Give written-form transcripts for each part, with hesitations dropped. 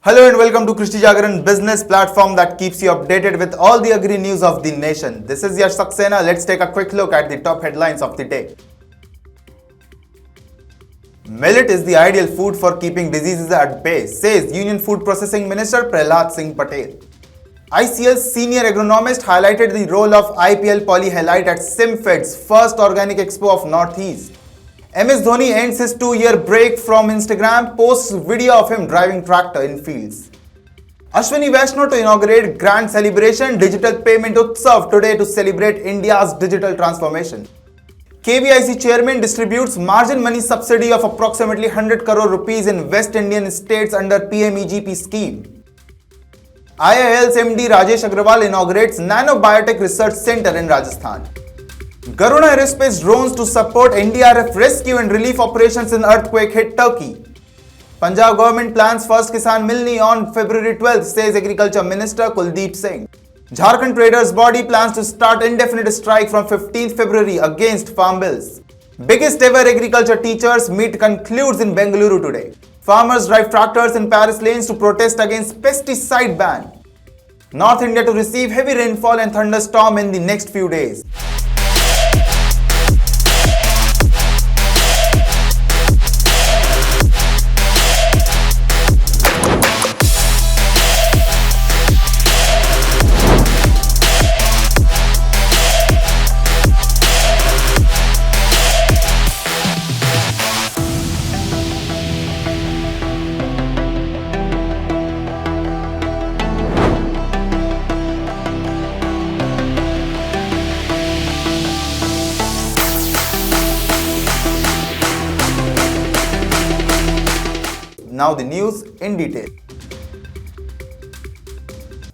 Hello and welcome to Krishi Jagaran business platform that keeps you updated with all the agri news of the nation. This is Yash Saxena. Let's take a quick look at the top headlines of the day. Millet is the ideal food for keeping diseases at bay, says Union Food Processing Minister Prahlad Singh Patel. ICL's senior agronomist highlighted the role of IPL Polyhalite at SIMFED's first organic expo of Northeast. MS Dhoni ends his 2-year break from Instagram, posts video of him driving tractor in fields. Ashwini Vaishnaw to inaugurate grand celebration, digital payment Utsav today to celebrate India's digital transformation. KVIC chairman distributes margin money subsidy of approximately 100 crore rupees in West Indian states under PMEGP scheme. IIL's MD Rajesh Aggarwal inaugurates Nano Biotech Research Center in Rajasthan. Garuda Aerospace drones to support NDRF rescue and relief operations in earthquake-hit Turkey. Punjab government plans first Kisan Milni on February 12th, says Agriculture Minister Kuldeep Singh. Jharkhand traders body plans to start indefinite strike from 15th February against farm bills. Biggest ever agriculture teachers meet concludes in Bengaluru today. Farmers drive tractors in Paris lanes to protest against pesticide ban. North India to receive heavy rainfall and thunderstorm in the next few days. Now the news in detail.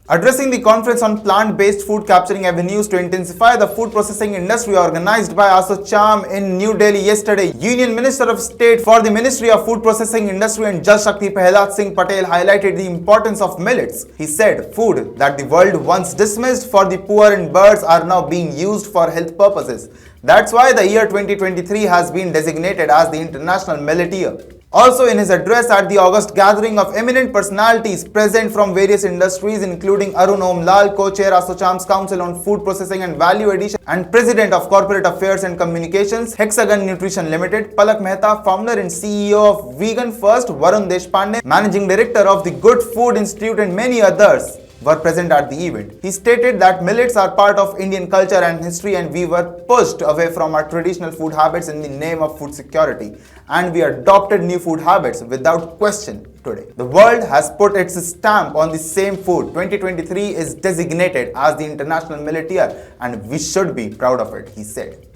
Addressing the conference on plant-based food capturing avenues to intensify the food processing industry organized by ASOCHAM in New Delhi yesterday, Union Minister of State for the Ministry of Food Processing Industry and Jal Shakti Prahlad Singh Patel highlighted the importance of millets. He said, food that the world once dismissed for the poor and birds are now being used for health purposes. That's why the year 2023 has been designated as the International Millet Year. Also in his address at the August gathering of eminent personalities present from various industries including Arun Omlal, co-chair ASOCHAM's Council on Food Processing and Value Addition and President of Corporate Affairs and Communications, Hexagon Nutrition Limited, Palak Mehta, founder and CEO of Vegan First, Varun Deshpande, Managing Director of the Good Food Institute and many others were present at the event. He stated that millets are part of Indian culture and history and we were pushed away from our traditional food habits in the name of food security and we adopted new food habits without question today. The world has put its stamp on the same food. 2023 is designated as the International Millet Year and we should be proud of it, he said.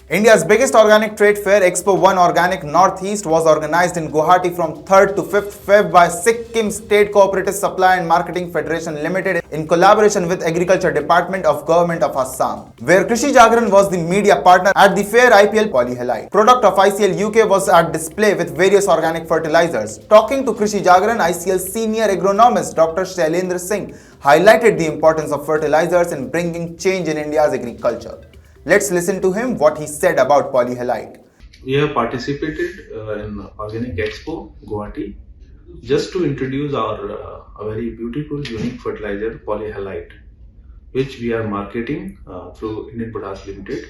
India's biggest organic trade fair, Expo 1 Organic Northeast, was organized in Guwahati from 3rd to 5th Feb by Sikkim State Cooperative Supply and Marketing Federation Limited in collaboration with Agriculture Department of Government of Assam, where Krishi Jagaran was the media partner at the fair. IPL Polyhalite, product of ICL UK, was at display with various organic fertilizers. Talking to Krishi Jagaran, ICL senior agronomist Dr. Shailendra Singh highlighted the importance of fertilizers in bringing change in India's agriculture. Let's listen to him what he said about Polyhalite. We have participated in Organic Expo, Guwahati, just to introduce our a very beautiful, unique fertilizer, Polyhalite, which we are marketing through Indian Potash Limited.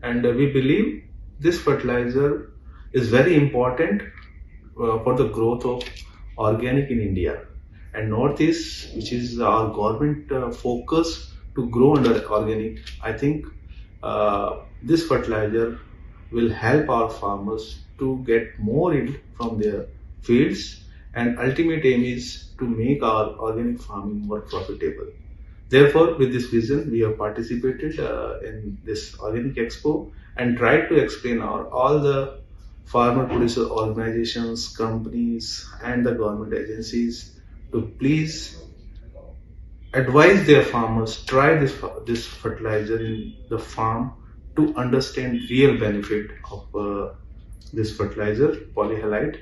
And we believe this fertilizer is very important for the growth of organic in India. And Northeast, which is our government focus to grow under organic, I think this fertilizer will help our farmers to get more yield from their fields, and ultimate aim is to make our organic farming more profitable. Therefore, with this vision, we have participated in this Organic Expo and tried to explain all the farmer producer organizations, companies and the government agencies to please advise their farmers try this fertilizer in the farm to understand real benefit of this fertilizer, Polyhalite.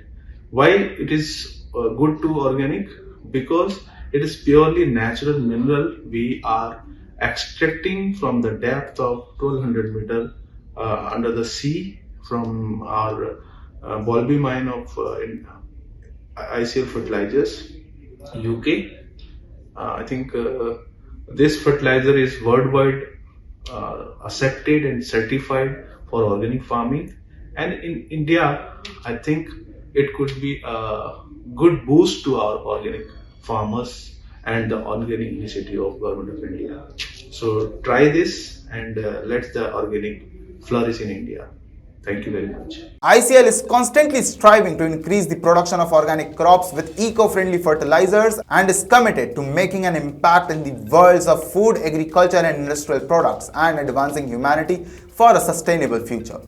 Why it is good to organic? Because it is purely natural mineral we are extracting from the depth of 1200 meter under the sea from our Bolby mine of ICL Fertilizers, UK. I think this fertilizer is worldwide accepted and certified for organic farming. And in India, I think it could be a good boost to our organic farmers and the organic initiative of Government of India. So try this and let the organic flourish in India. Thank you very much. ICL is constantly striving to increase the production of organic crops with eco-friendly fertilizers and is committed to making an impact in the worlds of food, agriculture and industrial products and advancing humanity for a sustainable future.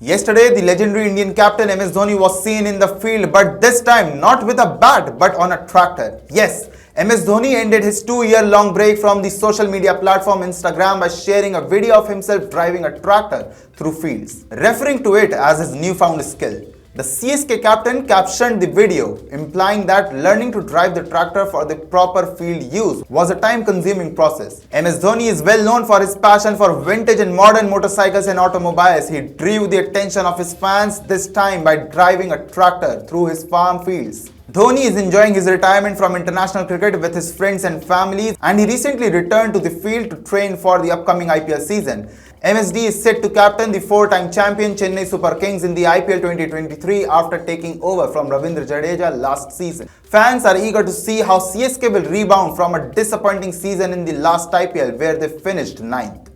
Yesterday, the legendary Indian captain MS Dhoni was seen in the field, but this time not with a bat but on a tractor. Yes, MS Dhoni ended his 2-year-long break from the social media platform Instagram by sharing a video of himself driving a tractor through fields, referring to it as his newfound skill. The CSK captain captioned the video, implying that learning to drive the tractor for the proper field use was a time-consuming process. MS Dhoni is well known for his passion for vintage and modern motorcycles and automobiles. He drew the attention of his fans this time by driving a tractor through his farm fields. Dhoni is enjoying his retirement from international cricket with his friends and family, and he recently returned to the field to train for the upcoming IPL season. MSD is set to captain the 4-time champion Chennai Super Kings in the IPL 2023 after taking over from Ravindra Jadeja last season. Fans are eager to see how CSK will rebound from a disappointing season in the last IPL where they finished 9th.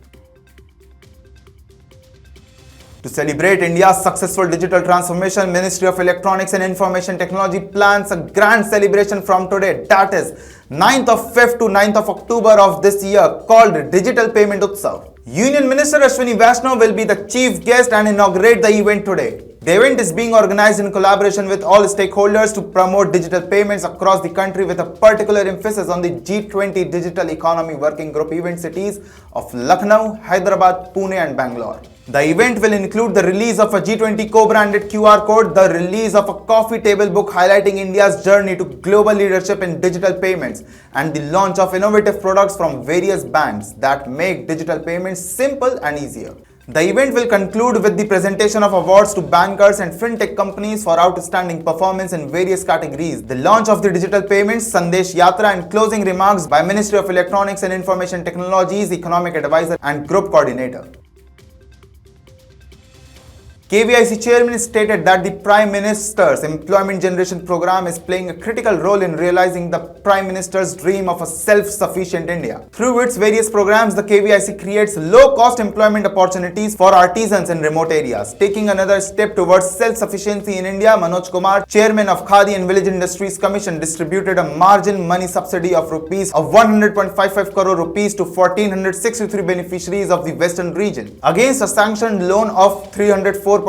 To celebrate India's successful digital transformation, Ministry of Electronics and Information Technology plans a grand celebration from today, that is 9th of Feb to 9th of October of this year, called Digital Payment Utsav. Union Minister Ashwini Vaishnaw will be the chief guest and inaugurate the event today. The event is being organized in collaboration with all stakeholders to promote digital payments across the country with a particular emphasis on the G20 Digital Economy Working Group event cities of Lucknow, Hyderabad, Pune and Bangalore. The event will include the release of a G20 co-branded QR code, the release of a coffee table book highlighting India's journey to global leadership in digital payments, and the launch of innovative products from various banks that make digital payments simple and easier. The event will conclude with the presentation of awards to bankers and fintech companies for outstanding performance in various categories, the launch of the digital payments Sandesh Yatra, and closing remarks by Ministry of Electronics and Information Technologies Economic Advisor and Group Coordinator. KVIC chairman stated that the Prime Minister's Employment Generation Program is playing a critical role in realizing the Prime Minister's dream of a self-sufficient India. Through its various programs, the KVIC creates low-cost employment opportunities for artisans in remote areas. Taking another step towards self-sufficiency in India, Manoj Kumar, chairman of Khadi and Village Industries Commission, distributed a margin money subsidy of rupees of 100.55 crore rupees to 1463 beneficiaries of the Western region against a sanctioned loan of 304.65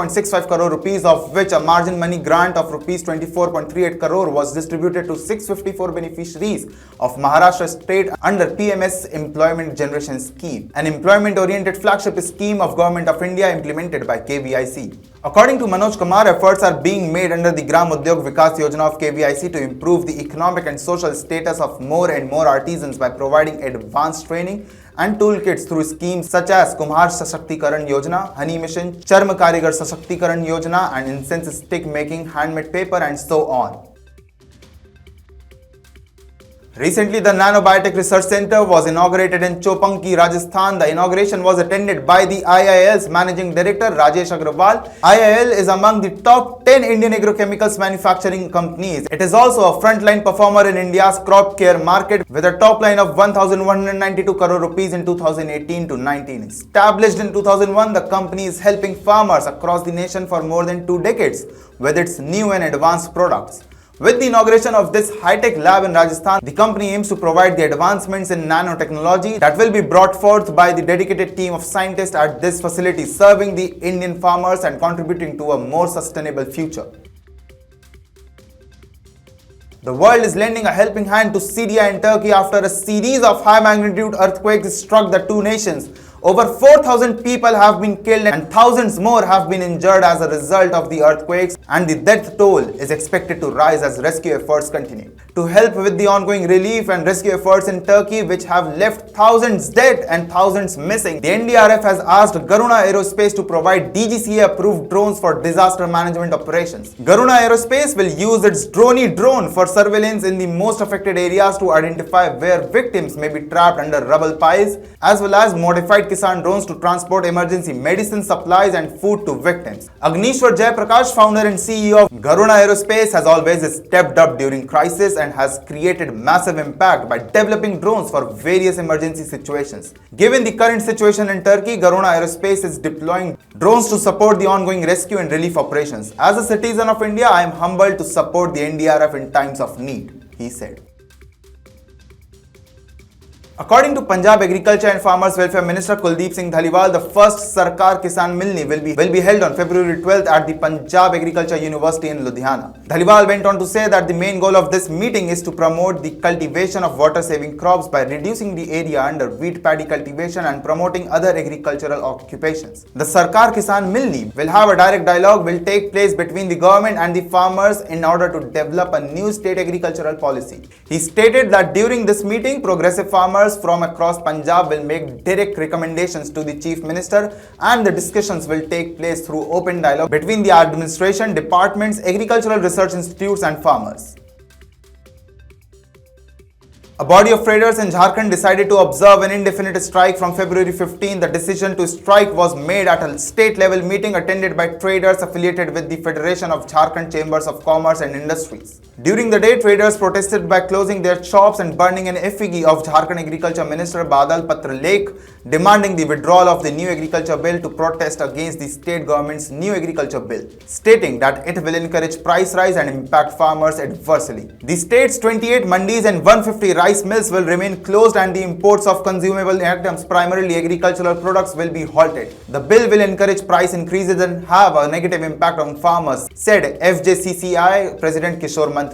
crore rupees, of which a margin money grant of rupees 24.38 crore was distributed to 654 beneficiaries of Maharashtra state under PMS Employment Generation Scheme, an employment-oriented flagship scheme of Government of India implemented by KVIC. According to Manoj Kumar, efforts are being made under the Gram Udyog Vikas Yojana of KVIC to improve the economic and social status of more and more artisans by providing advanced training and toolkits through schemes such as Kumhar Sashakti-karan Yojana, Honey Mission, Charm Karigar Sashakti-karan Yojana, and incense stick making, handmade paper, and so on. Recently, the Nano Biotech Research Center was inaugurated in Chopangki, Rajasthan. The inauguration was attended by the IIL's Managing Director Rajesh Aggarwal. IIL is among the top 10 Indian agrochemicals manufacturing companies. It is also a frontline performer in India's crop care market with a top line of 1,192 crore rupees in 2018 to 19. Established in 2001, the company is helping farmers across the nation for more than 2 decades with its new and advanced products. With the inauguration of this high-tech lab in Rajasthan, the company aims to provide the advancements in nanotechnology that will be brought forth by the dedicated team of scientists at this facility, serving the Indian farmers and contributing to a more sustainable future. The world is lending a helping hand to Syria and Turkey after a series of high-magnitude earthquakes struck the two nations Over 4,000 people have been killed and thousands more have been injured as a result of the earthquakes, and the death toll is expected to rise as rescue efforts continue. To help with the ongoing relief and rescue efforts in Turkey, which have left thousands dead and thousands missing, the NDRF has asked Garuda Aerospace to provide DGCA-approved drones for disaster management operations. Garuda Aerospace will use its Droni drone for surveillance in the most affected areas to identify where victims may be trapped under rubble piles, as well as modified Kisan drones to transport emergency medicine supplies and food to victims. Agnishwar Jayaprakash, founder and CEO of Garuda Aerospace, has always stepped up during crisis and has created massive impact by developing drones for various emergency situations. Given the current situation in Turkey, Garuda Aerospace is deploying drones to support the ongoing rescue and relief operations. As a citizen of India, I am humbled to support the NDRF in times of need, he said. According to Punjab Agriculture and Farmers Welfare Minister Kuldeep Singh Dhaliwal, the first Sarkar-Kisan Milni will be held on February 12th at the Punjab Agriculture University in Ludhiana. Dhaliwal went on to say that the main goal of this meeting is to promote the cultivation of water-saving crops by reducing the area under wheat paddy cultivation and promoting other agricultural occupations. The Sarkar-Kisan Milni will have a direct dialogue will take place between the government and the farmers in order to develop a new state agricultural policy. He stated that during this meeting, progressive farmers from across Punjab will make direct recommendations to the Chief Minister, and the discussions will take place through open dialogue between the administration, departments, agricultural research institutes and farmers. A body of traders in Jharkhand decided to observe an indefinite strike from February 15. The decision to strike was made at a state-level meeting attended by traders affiliated with the Federation of Jharkhand Chambers of Commerce and Industries. During the day, traders protested by closing their shops and burning an effigy of Jharkhand Agriculture Minister Badal Patra Lake, demanding the withdrawal of the new agriculture bill to protest against the state government's new agriculture bill, stating that it will encourage price rise and impact farmers adversely. The state's 28 mandis and 150 rice mills will remain closed and the imports of consumable items, primarily agricultural products, will be halted. The bill will encourage price increases and have a negative impact on farmers, said FJCCI President Kishore Mantri.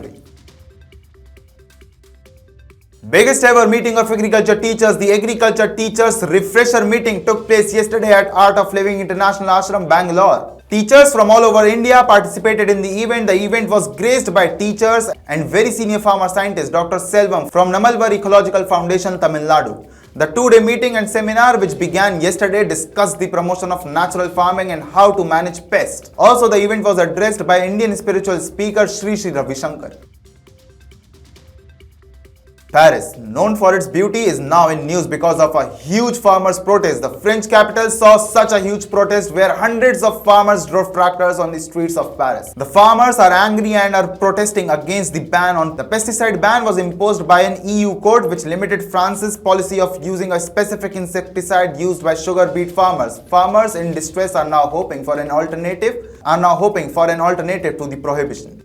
Biggest ever meeting of agriculture teachers, the Agriculture Teachers Refresher Meeting took place yesterday at Art of Living International Ashram, Bangalore. Teachers from all over India participated in the event. The event was graced by teachers and very senior farmer scientist Dr. Selvam from Namalvar Ecological Foundation, Tamil Nadu. The two-day meeting and seminar, which began yesterday, discussed the promotion of natural farming and how to manage pests. Also, the event was addressed by Indian spiritual speaker Sri Ravi Shankar. Paris, known for its beauty, is now in news because of a huge farmers' protest. The French capital saw such a huge protest where hundreds of farmers drove tractors on the streets of Paris. The farmers are angry and are protesting against the ban on the pesticide ban was imposed by an EU court which limited France's policy of using a specific insecticide used by sugar beet farmers. Farmers in distress are now hoping for an alternative to the prohibition.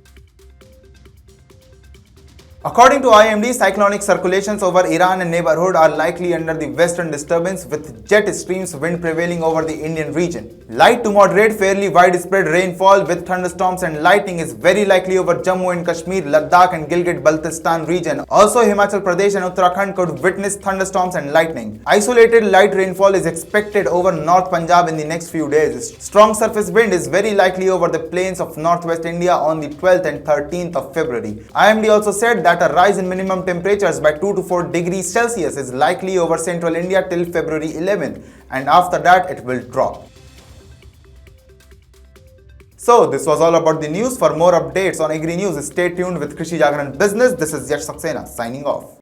According to IMD, cyclonic circulations over Iran and neighborhood are likely under the western disturbance with jet streams wind prevailing over the Indian region. Light to moderate, fairly widespread rainfall with thunderstorms and lightning is very likely over Jammu and Kashmir, Ladakh and Gilgit-Baltistan region. Also, Himachal Pradesh and Uttarakhand could witness thunderstorms and lightning. Isolated light rainfall is expected over North Punjab in the next few days. Strong surface wind is very likely over the plains of northwest India on the 12th and 13th of February. IMD also said that a rise in minimum temperatures by 2 to 4 degrees Celsius is likely over central India till February 11th, and after that it will drop. So this was all about the news. For more updates on agri news, stay tuned with Krishi Jagran Business. This is Yash Saxena signing off.